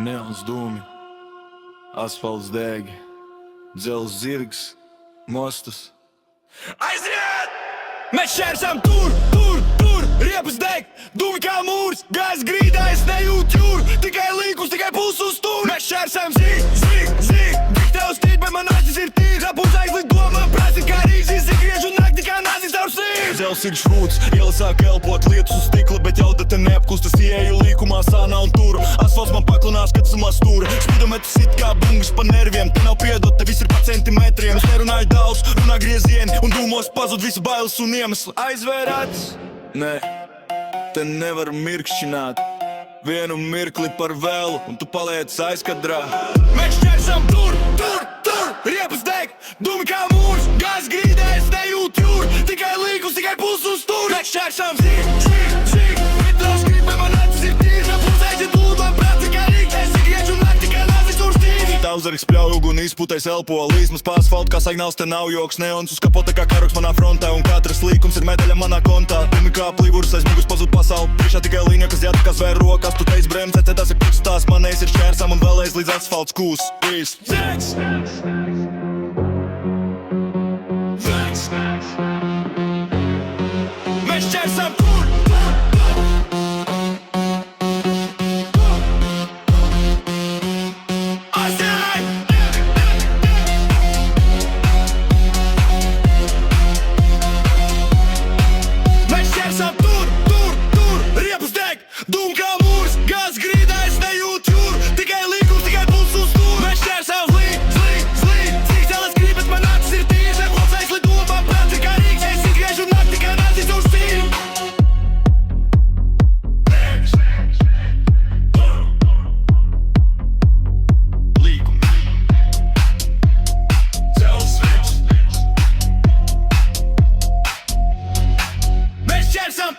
Neons dūmi, asfalts deg, dzels zirgs, mostus. Aiziet! Mēs šķērsām tur, riepas deg, dūmi kā mūrs, gājas grīdā, es nejūtu jūru, tikai līkus, tikai pulsu uz stūri. Mēs šķērsām zik, tev stīt, bet man acis ir tīri, rapūs aizlikt domā, prāts ir kā rīzis, griežu nakti kā nazis tavu sīri. Dzels ir švūts, iela sāk elpot lietus uz stikla, bet jauda te neapkustas, ieeju līkumā sānā un turu. Asfalts man paklinās, kad sumā stūra, spidometrs it kā bungas pa nerviem, te nav piedot, te viss ir pa centimetriem. Es nerunāju daudz, runā griezieni, un dūmos pazud visu bailes un iemeslu. Aizvēr acis, Nē, te nevar mirkšķināt, vienu mirkli par vēlu, un tu paliec aizkadrā. mēs šķērsām tur, riepas deg, dūmi kā mūrs, gājas grīdā, es nejūtu jūru, tikai līkus, tikai pulsu uz stūri. Mēs šķērsām zik, tev stīt, bet man acis ir tīri, rapūs aizlikt domā, prāts ir kā rīzis, griežu nakti kā nazis tavu stīri. Tauzaris pļauj uguni, izputais elpo, līsmas pa asfaltu kā signāls, te nav joks. Neons uz kapota kā karoks manā frontē, un katrs līkums ir medaļa manā kontā. Dumi kā plīvurs, aiz mugus pazūd pasauli, priekšā tikai līnija, kas jāta kā zvēr rokās. Tu teici bremzē, te tas ir puts tās, manējs ir šķērsām un vēlreiz līdz asfalts kūs. Peace. Mēs šķērsām tur, riepas deg, dūmi kā mūrs, gājas grīdā, es nejūtu jūru, tikai līkums, tikai pulsu uz stūri. Mēs šķērsām cik cēlēs grib, bet man acis ir tīri, rapūs aizlikt domā, prāts ir kā rīgs, es griežu nakti kā nazis tavu stīri. Mēs šķērsām